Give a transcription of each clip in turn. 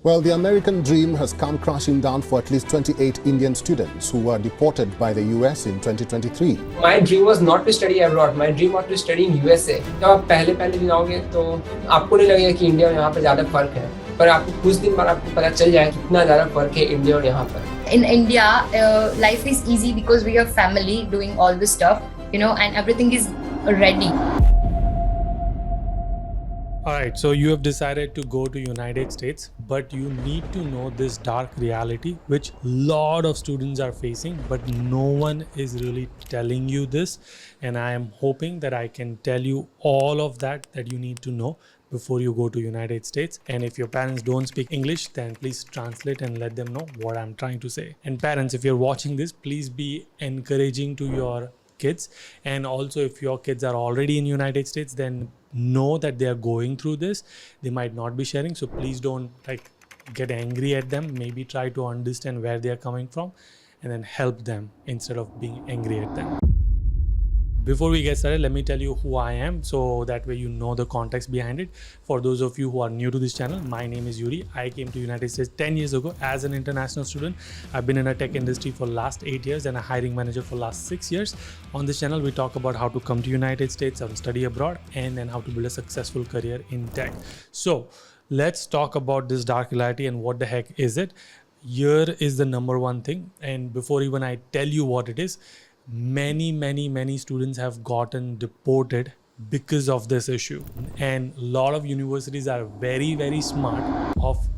Well, the American dream has come crashing down for at least 28 Indian students who were deported by the US in 2023. My dream was not to study abroad. My dream was to study in USA. जब आप पहले दिन आओगे तो आपको नहीं लगेगा कि इंडिया और यहाँ पर ज़्यादा फर्क है, पर आपको कुछ दिन बाद आपको पता चल जाएगा कितना ज़्यादा फर्क है इंडिया और यहाँ पर. In India, life is easy because we have family doing all this stuff, and everything is ready. Alright, so you have decided to go to United States, but you need to know this dark reality which lot of students are facing, but no one is really telling you this, and I am hoping that I can tell you all of that you need to know before you go to United States. And if your parents don't speak English, then please translate and let them know what I'm trying to say. And parents, if you're watching this, please be encouraging to your kids, and also if your kids are already in United States, then know that they are going through this. They might not be sharing, so please don't get angry at them. Maybe try to understand where they are coming from and then help them instead of being angry at them. Before we get started, let me tell you who I am, so that way you know the context behind it. For those of you who are new to this channel, my name is Yudi. I came to United States 10 years ago as an international student. I've been in a tech industry for last 8 years and a hiring manager for last 6 years. On this channel, we talk about how to come to United States and study abroad, and then how to build a successful career in tech. So let's talk about this dark reality and what the heck is it. Here is the number one thing, and before even I tell you what it is, many students have gotten deported because of this issue, and a lot of universities are very smart of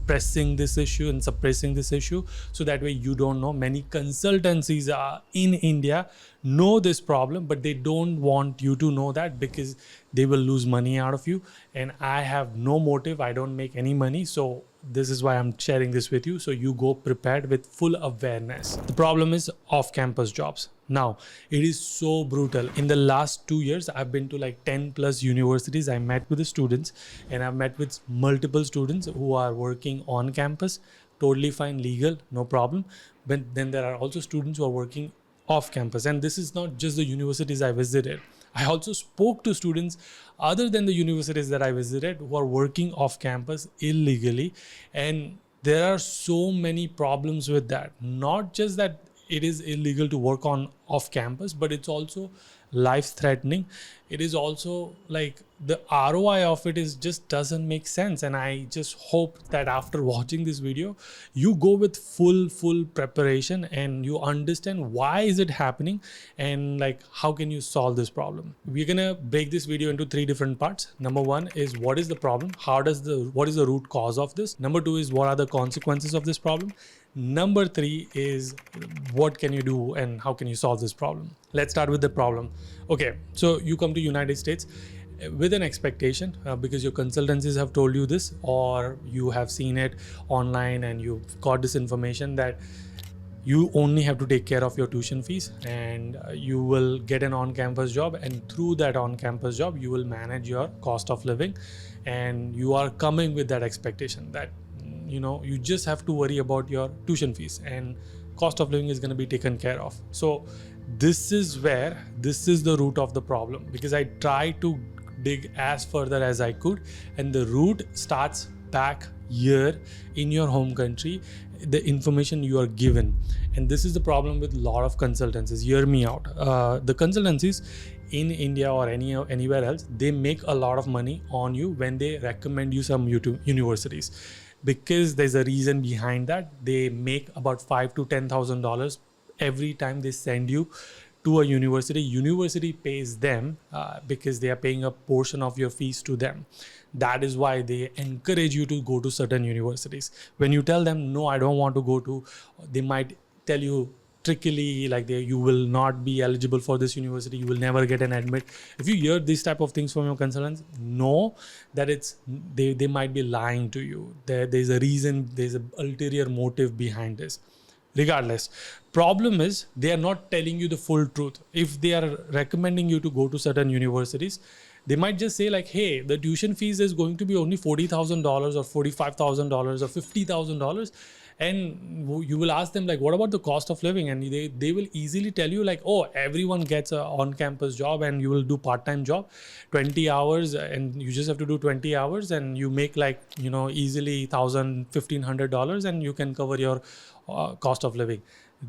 pressing this issue and suppressing this issue, so that way you don't know. Many consultancies are in India know this problem, but they don't want you to know that because they will lose money out of you, and I have no motive. I don't make any money, so this is why I'm sharing this with you, so you go prepared with full awareness. The problem is off-campus jobs. Now, it is so brutal. In the last 2 years, I've been to 10 plus universities. I met with the students, and I've met with multiple students who are working on campus, totally fine, legal, no problem. But then there are also students who are working off campus, and this is not just the universities I visited. I also spoke to students other than the universities that I visited who are working off campus illegally, and there are so many problems with that. Not just that it is illegal to work on off campus, but it's also life threatening. It is also the ROI of it is just doesn't make sense, and I just hope that after watching this video you go with full preparation and you understand why is it happening and how can you solve this problem. We're gonna break this video into 3 different parts. Number 1 is what is the problem, what is the root cause of this. Number 2 is what are the consequences of this problem. Number 3 is what can you do and how can you solve this problem. Let's start with the problem. Okay, so you come to United States with an expectation because your consultancies have told you this, or you have seen it online and you've got this information that you only have to take care of your tuition fees, and you will get an on-campus job, and through that on-campus job you will manage your cost of living, and you are coming with that expectation that you just have to worry about your tuition fees and cost of living is going to be taken care of. So this is the root of the problem, because I tried to dig as further as I could, and the root starts back here in your home country, the information you are given. And this is the problem with a lot of consultancies. Hear me out. The consultancies in India or anywhere else, they make a lot of money on you when they recommend you some universities, because there's a reason behind that. They make about $5,000 to $10,000 every time they send you to a university. University pays them because they are paying a portion of your fees to them. That is why they encourage you to go to certain universities. When you tell them, no, I don't want to go to, they might tell you trickily you will not be eligible for this university, you will never get an admit. If you hear these type of things from your consultants, know that they might be lying to you. There's a reason, there's an ulterior motive behind this. Regardless, problem is they are not telling you the full truth. If they are recommending you to go to certain universities, they might just say hey, the tuition fees is going to be only $40,000 or $45,000 or $50,000, And you will ask them like, what about the cost of living? And they will easily tell you like, oh, everyone gets a on-campus job and you will do part-time job, 20 hours, and you just have to do 20 hours and you make like, easily $1,000-$1,500 and you can cover your cost of living.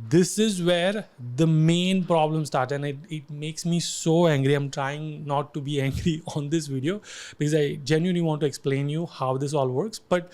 This is where the main problem starts, and it makes me so angry. I'm trying not to be angry on this video because I genuinely want to explain you how this all works, but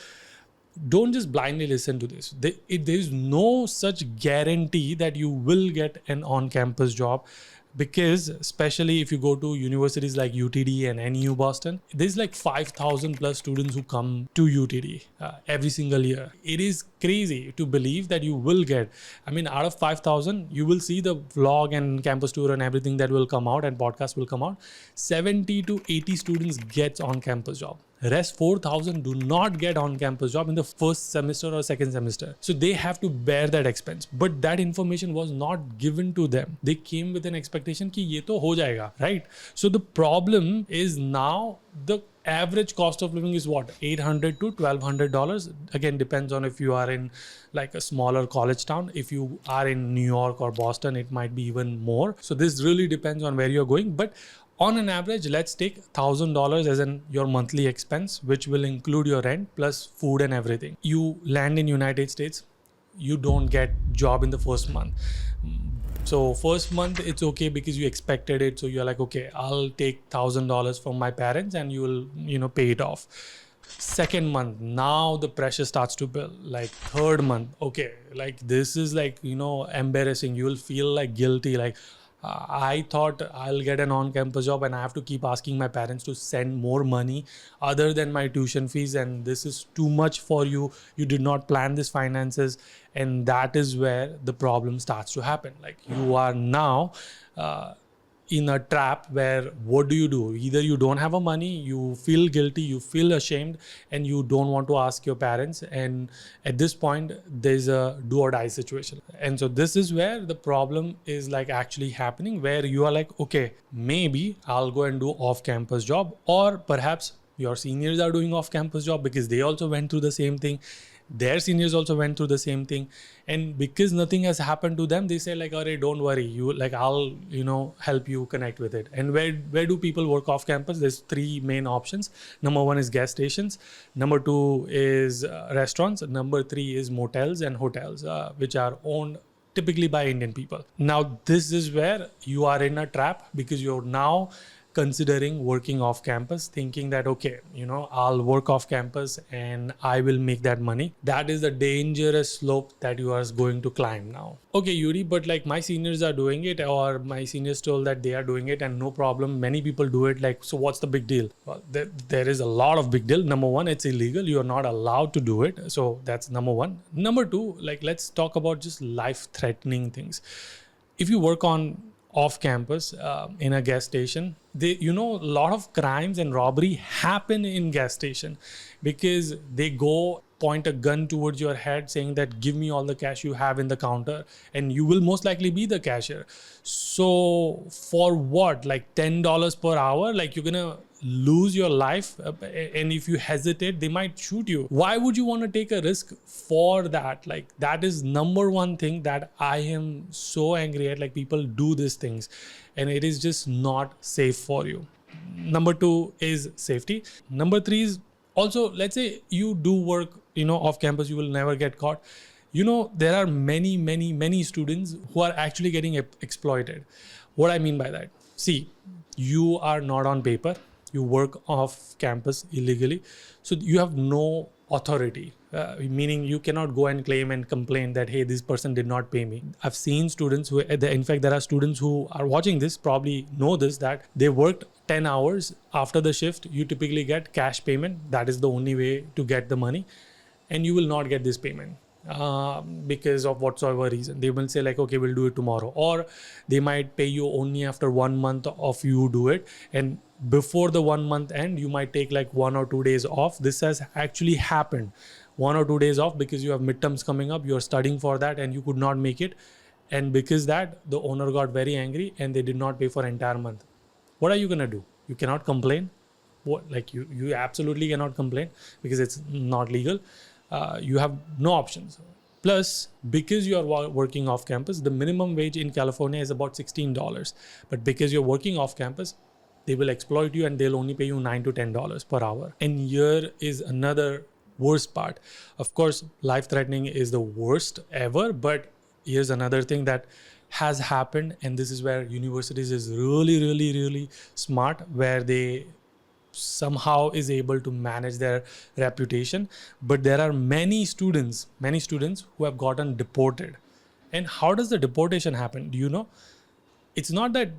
don't just blindly listen to this. There is no such guarantee that you will get an on-campus job, because especially if you go to universities like UTD and NU Boston, there's like 5,000 plus students who come to UTD every single year. It is crazy to believe that you will get, out of 5,000, you will see the vlog and campus tour and everything that will come out and podcast will come out. 70 to 80 students gets on-campus job. Rest 4,000 do not get on-campus job in the first semester or second semester. So they have to bear that expense. But that information was not given to them. They came with an expectation कि ये तो हो जाएगा, right? So the problem is now the average cost of living is what? $800 to $1,200. Again, depends on if you are in like a smaller college town. If you are in New York or Boston, it might be even more. So this really depends on where you're going. But on an average, let's take $1,000 as your monthly expense, which will include your rent plus food and everything. You land in United States, you don't get job in the first month. So first month, it's okay because you expected it. So you're like, okay, I'll take $1,000 from my parents and you will, pay it off. Second month, now the pressure starts to build. Like third month, okay, like this is like, embarrassing. You will feel like guilty, like, I thought I'll get an on-campus job and I have to keep asking my parents to send more money other than my tuition fees, and this is too much for you. You did not plan this finances, and that is where the problem starts to happen. Like you are now in a trap where what do? Either you don't have a money, you feel guilty, you feel ashamed, and you don't want to ask your parents. And at this point, there's a do or die situation. And so this is where the problem is like actually happening, where you are like, okay, maybe I'll go and do off-campus job, or perhaps your seniors are doing off-campus job because they also went through the same thing. Their seniors also went through the same thing, and because nothing has happened to them, they say like, "Arey, don't worry, I'll help you connect with it." And where do people work off campus? There's three main options. Number one is gas stations. Number two is restaurants. Number three is motels and hotels, which are owned typically by Indian people. Now this is where you are in a trap, because you're now considering working off campus, thinking that, okay, I'll work off campus and I will make that money. That is the dangerous slope that you are going to climb now. Okay, Yudi, but like my seniors are doing it, or my seniors told that they are doing it and no problem. Many people do it. Like, so what's the big deal? Well, there is a lot of big deal. Number one, it's illegal. You are not allowed to do it. So that's number one. Number two, like, let's talk about just life-threatening things. If you work on off campus in a gas station, a lot of crimes and robbery happen in gas station, because they go point a gun towards your head saying that give me all the cash you have in the counter, and you will most likely be the cashier. So for what? Like $10 per hour? Like you're gonna lose your life, and if you hesitate, they might shoot you. Why would you want to take a risk for that? Like that is number one thing that I am so angry at. Like people do these things and it is just not safe for you. Number two is safety. Number three is also, let's say you do work off campus, you will never get caught. There are many students who are actually getting exploited. What I mean by that, see, you are not on paper, you work off campus illegally, so you have no authority, meaning you cannot go and claim and complain that, hey, this person did not pay me. I've seen students who, in fact, there are students who are watching this, probably know this, that they worked 10 hours after the shift. You typically get cash payment. That is the only way to get the money, and you will not get this payment because of whatsoever reason. They will say like, okay, we'll do it tomorrow, or they might pay you only after 1 month of you do it, and before the 1 month end, you might take like 1 or 2 days off. This has actually happened, 1 or 2 days off, because you have midterms coming up, you're studying for that and you could not make it, and because that the owner got very angry and they did not pay for entire month. What are you gonna do? You cannot complain. What, like you absolutely cannot complain because it's not legal. You have no options. Plus, because you are working off campus, the minimum wage in California is about $16. But because you're working off campus, they will exploit you and they'll only pay you $9 to $10 per hour. And here is another worst part. Of course, life-threatening is the worst ever, but here's another thing that has happened, and this is where universities is really smart, where they somehow is able to manage their reputation. But there are many students who have gotten deported. And how does the deportation happen? Do you know? It's not that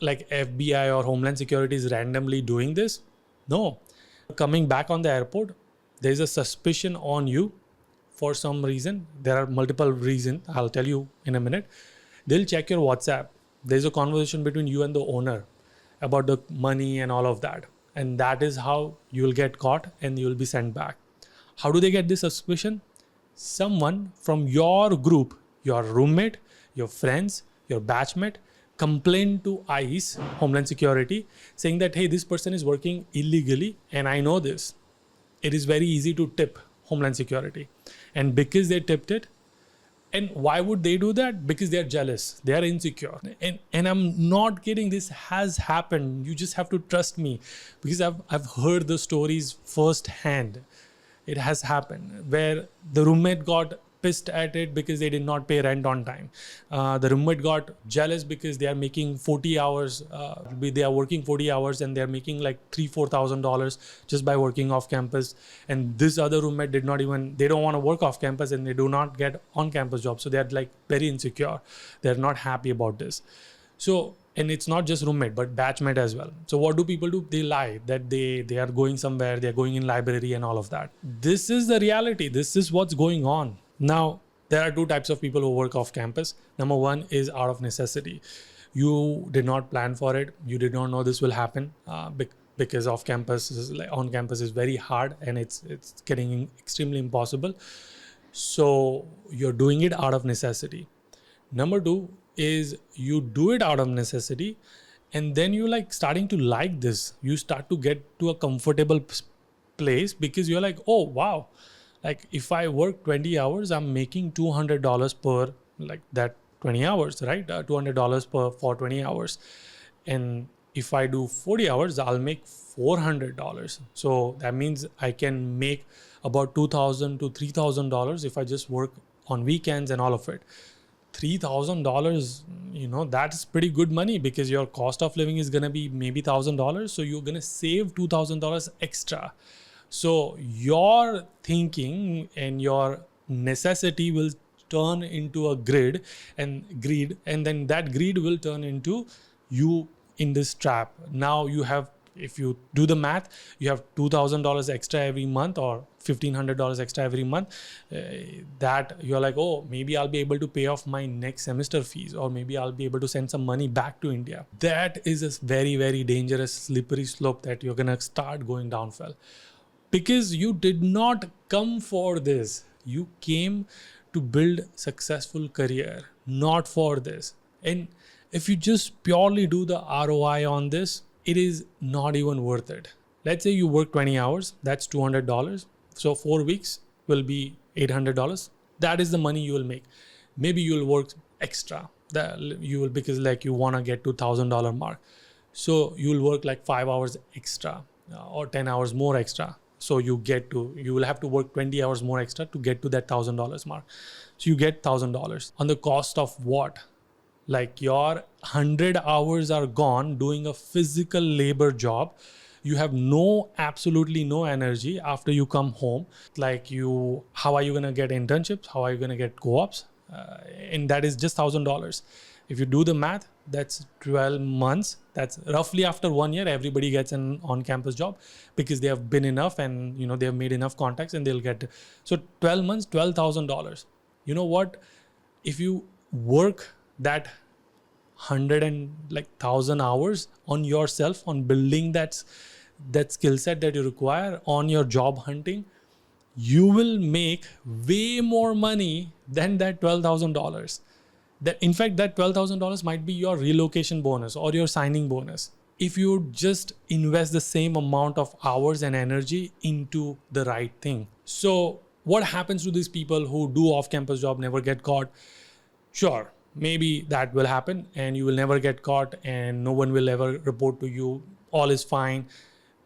like FBI or Homeland Security is randomly doing this. No. Coming back on the airport, there is a suspicion on you for some reason. There are multiple reasons. I'll tell you in a minute. They'll check your WhatsApp. There's a conversation between you and the owner about the money and all of that. And that is how you will get caught and you will be sent back. How do they get this suspicion? Someone from your group, your roommate, your friends, your batchmate, complain to ICE, Homeland Security, saying that, hey, this person is working illegally and I know this. It is very easy to tip Homeland Security. And because they tipped it, and why would they do that? Because they are jealous. They are insecure. And I'm not kidding. This has happened. You just have to trust me, because I've heard the stories firsthand. It has happened where the roommate got pissed at it because they did not pay rent on time. The roommate got jealous because they are making 40 hours. They are working 40 hours and they're making like $3,000-$4,000 just by working off campus. And this other roommate they don't want to work off campus and they do not get on campus jobs. So they're like very insecure. They're not happy about this. So, and it's not just roommate, but batchmate as well. So what do people do? They lie that they are going somewhere, they're going in library and all of that. This is the reality. This is what's going on. Now, there are two types of people who work off campus. Number one is out of necessity. You did not plan for it. You did not know this will happen because on campus is very hard and it's getting extremely impossible. So you're doing it out of necessity. Number two is you do it out of necessity and then you like starting to like this. You start to get to a comfortable place because you're like, oh, wow. Like if I work 20 hours, I'm making $200 per like that 20 hours, right? $200 for 20 hours. And if I do 40 hours, I'll make $400. So that means I can make about $2,000 to $3,000 if I just work on weekends and all of it. $3,000, that's pretty good money because your cost of living is going to be maybe $1,000. So you're going to save $2,000 extra. So your thinking and your necessity will turn into a greed, and then that greed will turn into you in this trap. Now you have, if you do the math, you have $2,000 extra every month or $1,500 extra every month, that you're like, oh, maybe I'll be able to pay off my next semester fees, or maybe I'll be able to send some money back to India. That is a very, very dangerous, slippery slope that you're going to start going downfall. Because you did not come for this. You came to build successful career, not for this. And if you just purely do the ROI on this, it is not even worth it. Let's say you work 20 hours, that's $200. So 4 weeks will be $800. That is the money you will make. Maybe you will work extra. Because like you want to get to $1,000 mark. So you will work like 5 hours extra or 10 hours more extra. So you will have to work 20 hours more extra to get to that $1,000 mark. So you get $1,000 on the cost of what? Like your 100 hours are gone doing a physical labor job. You have absolutely no energy after you come home. Like how are you going to get internships? How are you going to get co-ops? And that is just $1,000. If you do the math, that's 12 months. That's roughly after 1 year, everybody gets an on-campus job because they have been enough and they have made enough contacts and they'll get. So 12 months, $12,000. You know what? If you work that 1,000 hours on yourself, on building that skill set that you require, on your job hunting, you will make way more money than that $12,000. In fact, that $12,000 might be your relocation bonus or your signing bonus if you just invest the same amount of hours and energy into the right thing. So what happens to these people who do off-campus job, never get caught? Sure, maybe that will happen and you will never get caught and no one will ever report to you. All is fine.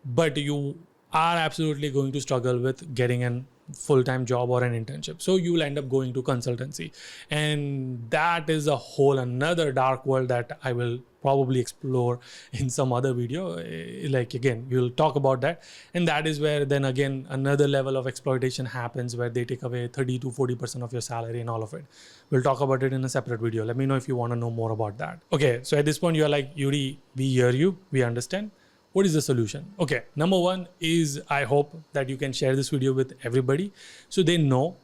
But you are absolutely going to struggle with getting a full-time job or an internship. So you will end up going to consultancy. And that is a whole another dark world that I will probably explore in some other video. Like, again, we'll talk about that. And that is where then again another level of exploitation happens, where they take away 30 to 40% of your salary and all of it. We'll talk about it in a separate video. Let me know if you want to know more about that. Okay, so at this point you're like, Yudi, we hear you, we understand. What is the solution? Okay, number one is, I hope that you can share this video with everybody so they know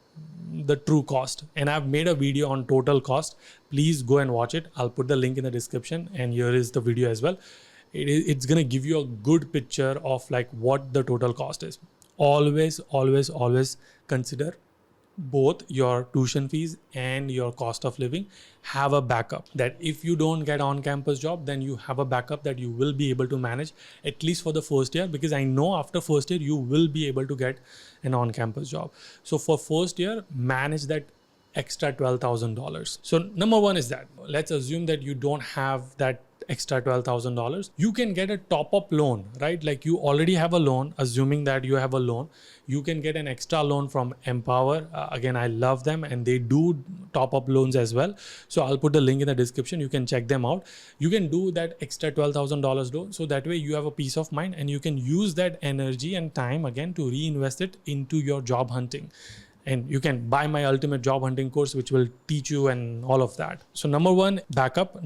the true cost. And I've made a video on total cost. Please go and watch it. I'll put the link in the description, and here is the video as well. It's gonna give you a good picture of like what the total cost is. Always consider both your tuition fees and your cost of living. Have a backup that if you don't get on-campus job, then you have a backup that you will be able to manage at least for the first year, because I know after first year you will be able to get an on-campus job. So for first year, manage that extra $12,000. So number one is that, let's assume that you don't have that extra $12,000. You can get a top-up loan, right? Like you already have a loan. Assuming that you have a loan, you can get an extra loan from Empower. Again, I love them and they do top-up loans as well. So I'll put the link in the description. You can check them out. You can do that extra $12,000 loan. So that way you have a peace of mind and you can use that energy and time again to reinvest it into your job hunting. And you can buy my ultimate job hunting course, which will teach you and all of that. So number one, backup.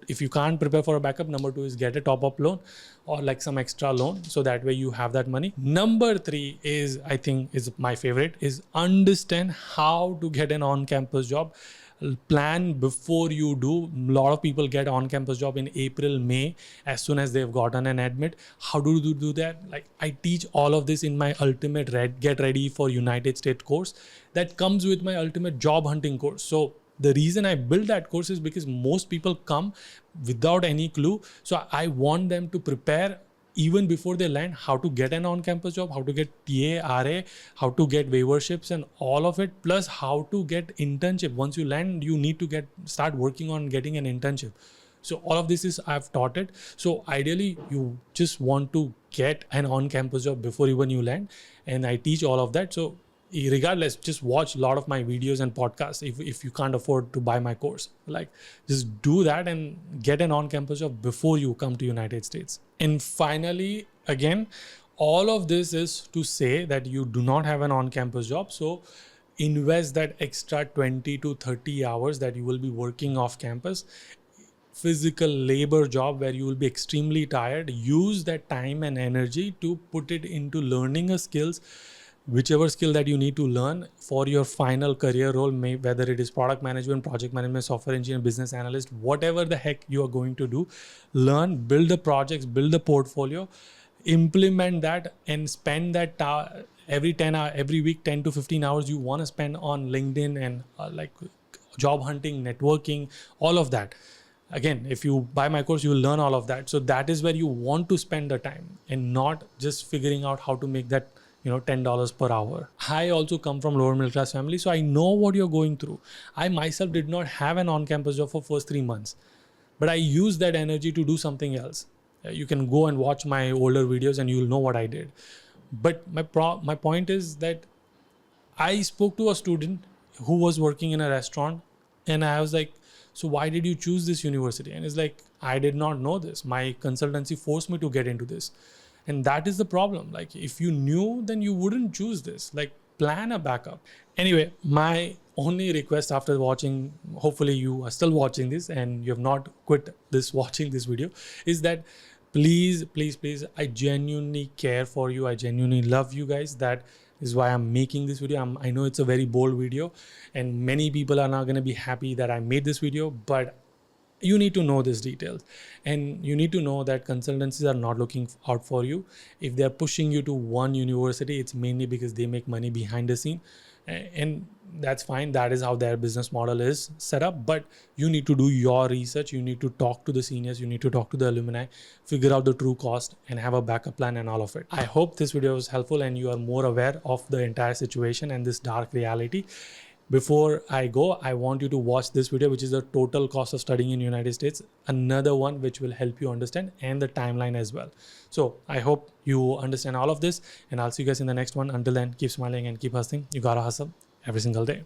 If you can't prepare for a backup, number two is get a top-up loan or like some extra loan. So that way you have that money. Number three is, I think is my favorite, is understand how to get an on-campus job. Plan before you do. A lot of people get on-campus job in April, May, as soon as they've gotten an admit. How do you do that? Like I teach all of this in my ultimate Get Ready for United States course that comes with my ultimate job hunting course. So the reason I built that course is because most people come without any clue. So I want them to prepare even before they land, how to get an on-campus job, how to get TA, RA, how to get waiverships and all of it, plus how to get internship. Once you land, you need to start working on getting an internship. So all of this is I've taught it. So ideally, you just want to get an on-campus job before even you land, and I teach all of that. So regardless, just watch a lot of my videos and podcasts if you can't afford to buy my course. Like just do that and get an on-campus job before you come to United States. And finally, again, all of this is to say that you do not have an on-campus job. So invest that extra 20 to 30 hours that you will be working off campus. Physical labor job where you will be extremely tired. Use that time and energy to put it into learning a skills, whichever skill that you need to learn for your final career role, whether it is product management, project management, software engineer, business analyst, whatever the heck you are going to do, learn, build the projects, build the portfolio, implement that, and spend that every week 10 to 15 hours you want to spend on LinkedIn and like job hunting, networking, all of that. Again, if you buy my course, you will learn all of that. So that is where you want to spend the time and not just figuring out how to make that $10 per hour. I also come from lower middle class family, so I know what you're going through. I myself did not have an on-campus job for first 3 months, but I used that energy to do something else. You can go and watch my older videos and you'll know what I did. But my point is that I spoke to a student who was working in a restaurant and I was like, so why did you choose this university? And it's like, I did not know this. My consultancy forced me to get into this. And that is the problem. Like if you knew, then you wouldn't choose this. Like plan a backup. Anyway, my only request after watching, hopefully you are still watching this and you have not quit watching this video, is that please, I genuinely care for you. I genuinely love you guys. That is why I'm making this video. I know it's a very bold video and many people are not going to be happy that I made this video, but you need to know these details, and you need to know that consultancies are not looking out for you. If they're pushing you to one university, it's mainly because they make money behind the scene. and that's fine. That is how their business model is set up. But you need to do your research. You need to talk to the seniors. You need to talk to the alumni, figure out the true cost, and have a backup plan and all of it. I hope this video was helpful and you are more aware of the entire situation and this dark reality. Before I go, I want you to watch this video, which is the total cost of studying in United States, another one which will help you understand, and the timeline as well. So I hope you understand all of this, and I'll see you guys in the next one. Until then, keep smiling and keep hustling. You gotta hustle every single day.